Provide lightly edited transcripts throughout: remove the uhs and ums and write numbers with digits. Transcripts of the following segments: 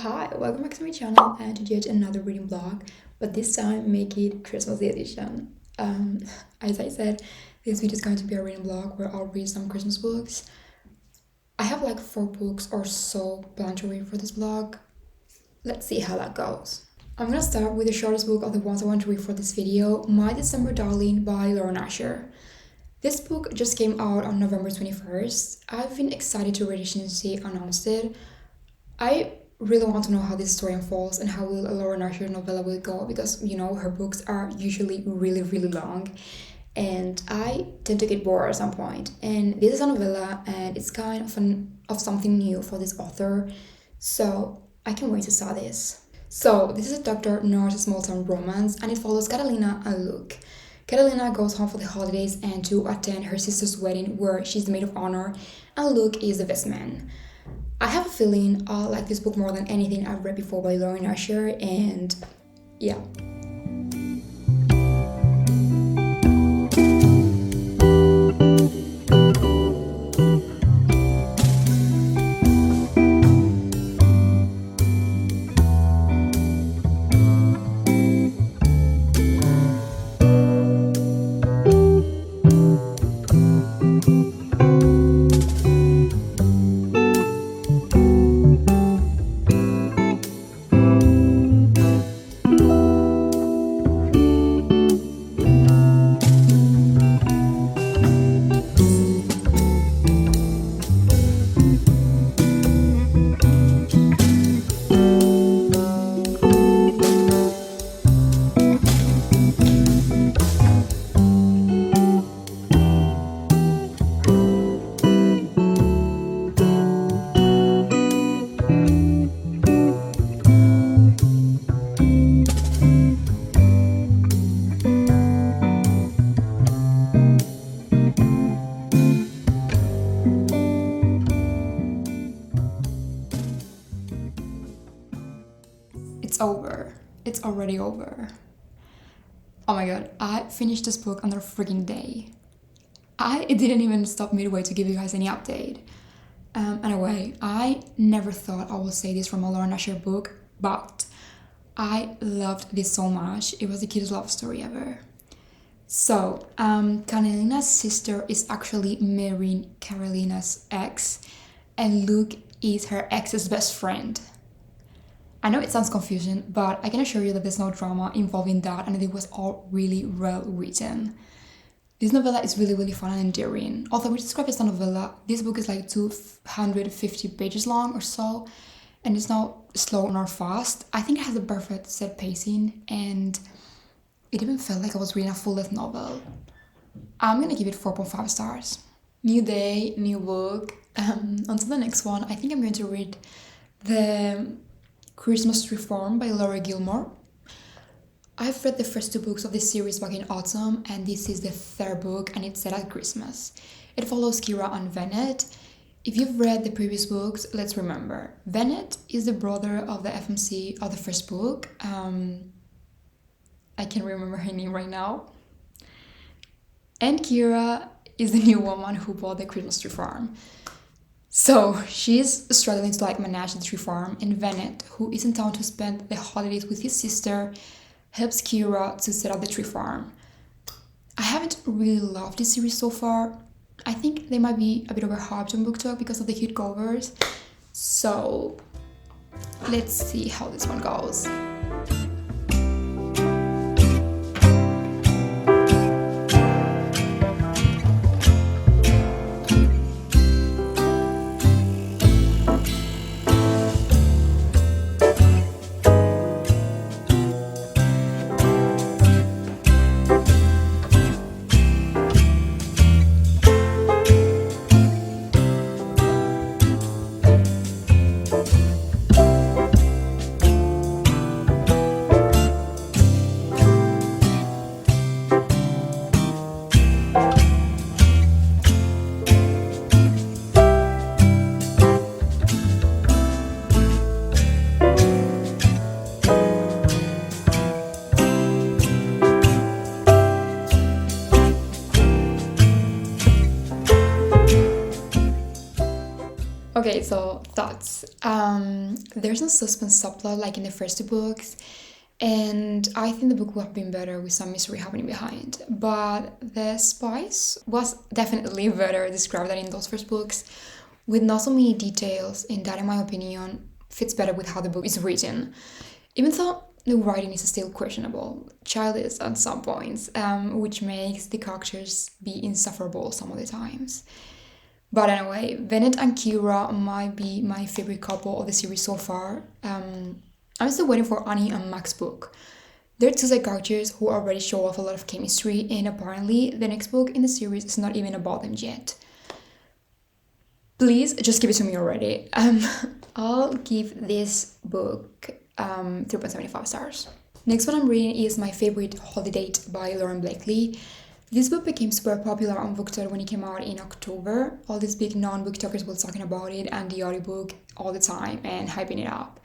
Hi, welcome back to my channel and to yet another reading vlog, but this time make it Christmas edition. As I said, this video is going to be a reading vlog where I'll read some Christmas books. I have like 4 books or so planned to read for this vlog. Let's see how that goes. I'm gonna start with the shortest book of the ones I want to read for this video, My December Darling by Laurie. This book just came out on November 21st. I've been excited to read it since she announced it. I really want to know how this story unfolds and how will a Laurie novella will go, because you know her books are usually really long and I tend to get bored at some point. And this is a novella and it's kind of something new for this author, so I can't wait to start this. So this is a doctor-nurse small town romance and it follows Catalina and Luke. Catalina goes home for the holidays and to attend her sister's wedding where she's the maid of honor and Luke is the best man. I have a feeling I'll like this book more than anything I've read before by Laurie, and yeah. It's over. It's already over. Oh my god, I finished this book on a freaking day. I didn't even stop midway to give you guys any update. Anyway, I never thought I would say this from a Laurie book, but I loved this so much. It was the cutest love story ever. So, Carolina's sister is actually marrying Carolina's ex, and Luke is her ex's best friend. I know it sounds confusing, but I can assure you that there's no drama involving that and it was all really well written. This novella is really fun and endearing. Although we describe it as a novella, this book is like 250 pages long or so, and it's not slow nor fast. I think it has a perfect set pacing and it even felt like I was reading a full-length novel. I'm gonna give it 4.5 stars. New day, new book. On to the next one. I think I'm going to read the Christmas Tree Farm by Gilmore. I've read the first 2 books of this series back in autumn and this is the 3rd book and it's set at Christmas. It follows Kira and Venet. If you've read the previous books, let's remember. Venet is the brother of the FMC of the first book. I can't remember her name right now. And Kira is the new woman who bought the Christmas Tree Farm. So she's struggling to manage the tree farm, and Venet, who is in town to spend the holidays with his sister, helps Kira to set up the tree farm. I haven't really loved this series so far. I think they might be a bit overhyped on BookTok because of the cute covers. So let's see how this one goes. Okay, so thoughts. There's no suspense subplot like in the first two books, and I think the book would have been better with some mystery happening behind. But the spice was definitely better described than in those first books, with not so many details, and that, in my opinion, fits better with how the book is written. Even though the writing is still questionable, childish at some points, which makes the characters be insufferable some of the times. But anyway, Bennett and Kira might be my favorite couple of the series so far. I'm still waiting for Annie and Mac's book. They're two side characters who already show off a lot of chemistry, and apparently the next book in the series is not even about them yet. Please just give it to me already. I'll give this book 3.75 stars. Next one I'm reading is my favorite, Holidate by Lauren Blakely. This book became super popular on BookTok when it came out in October. All these big non-booktokers were talking about it and the audiobook all the time and hyping it up.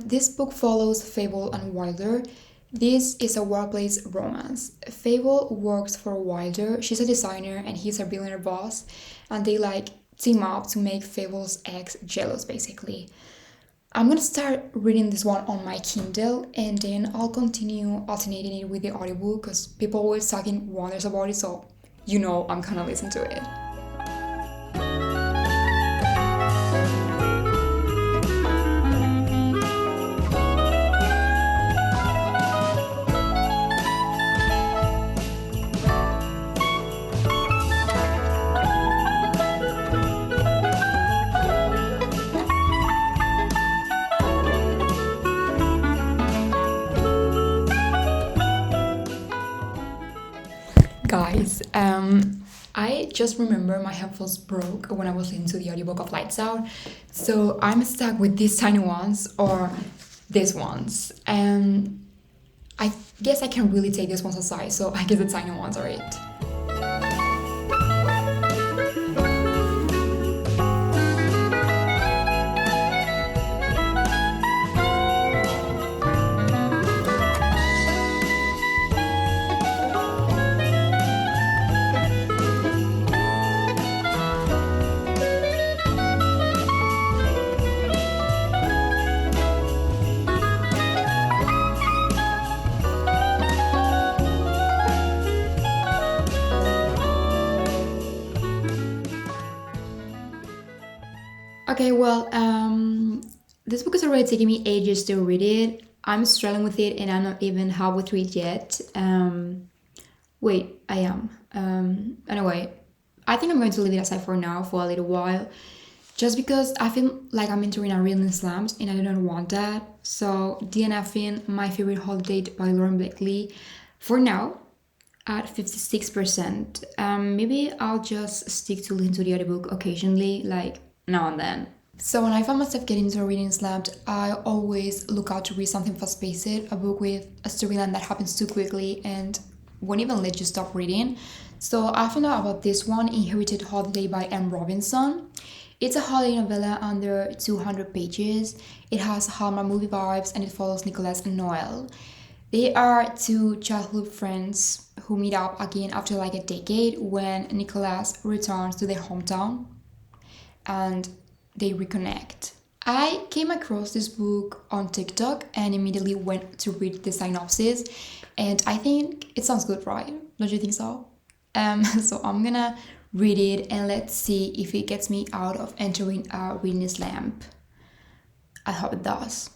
This book follows Fable and Wilder. This is a workplace romance. Fable works for Wilder. She's a designer and he's a billionaire boss, and they team up to make Fable's ex jealous, basically. I'm gonna start reading this one on my Kindle, and then I'll continue alternating it with the audiobook because people always talking wonders about it, so I'm gonna listen to it. Guys, I just remember my headphones broke when I was listening to the audiobook of Lights Out, so I'm stuck with these tiny ones or these ones, and I guess I can really take these ones aside, so I guess the tiny ones are it. Okay, well, this book is already taking me ages to read it. I'm struggling with it and I'm not even halfway through it yet. Wait, I am. Anyway, I think I'm going to leave it aside for now for a little while, just because I feel like I'm entering a reading slump and I don't want that. So DNFing my favorite Holidate by Lauren Blakely for now at 56%. Maybe I'll just stick to listen to the audiobook occasionally, like now and then. So when I find myself getting into a reading slump, I always look out to read something fast-paced, a book with a storyline that happens too quickly and won't even let you stop reading. So I found out about this one, Inherited Holiday by M. Robinson. It's a holiday novella under 200 pages. It has Hallmark movie vibes and it follows Nicholas and Noel. They are two childhood friends who meet up again after like a decade when Nicholas returns to their hometown and they reconnect. I came across this book on TikTok and immediately went to read the synopsis, and I think it sounds good, right? Don't you think so? So I'm gonna read it and let's see if it gets me out of entering a reading slump. I hope it does.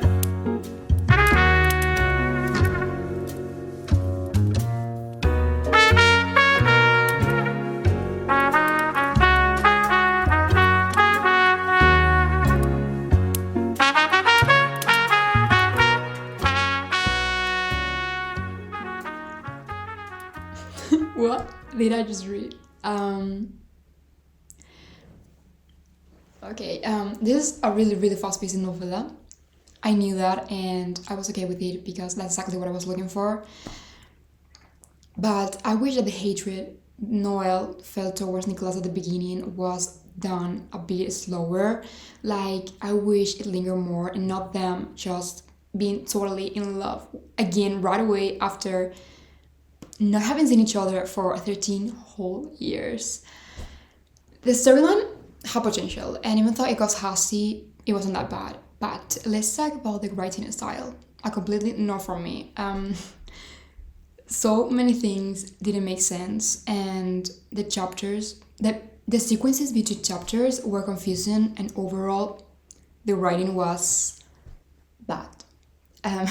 What did I just read? Okay, this is a really, really fast-paced novella. I knew that and I was okay with it because that's exactly what I was looking for. But I wish that the hatred Noel felt towards Nicholas at the beginning was done a bit slower. Like, I wish it lingered more and not them just being totally in love again right away after not having seen each other for 13 whole years. The storyline had potential, and even though it got hasty, it wasn't that bad. But let's talk about the writing style. A completely not for me. So many things didn't make sense, and the chapters, the sequences between chapters were confusing, and overall, the writing was bad. Um,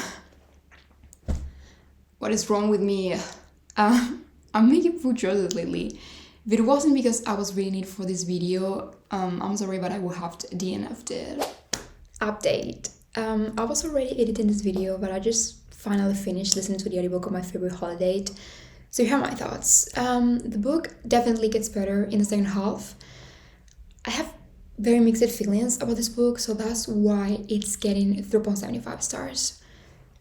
what is wrong with me? I'm making poor choices lately. If it wasn't because I was reading it for this video, I'm sorry, but I will have to DNF'd it. Update. I was already editing this video, but I just finally finished listening to the audiobook of my favorite Holidate. So here are my thoughts. The book definitely gets better in the second half. I have very mixed feelings about this book, so that's why it's getting 3.75 stars.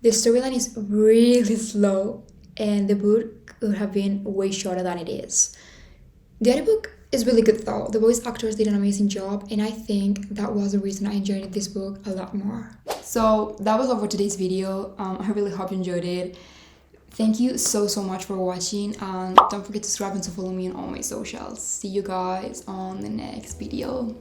The storyline is really slow, and the book could have been way shorter than it is. The audiobook is really good though. The voice actors did an amazing job, and I think that was the reason I enjoyed this book a lot more. So that was all for today's video. I really hope you enjoyed it. Thank you so much for watching, and don't forget to subscribe and to follow me on all my socials. See you guys on the next video.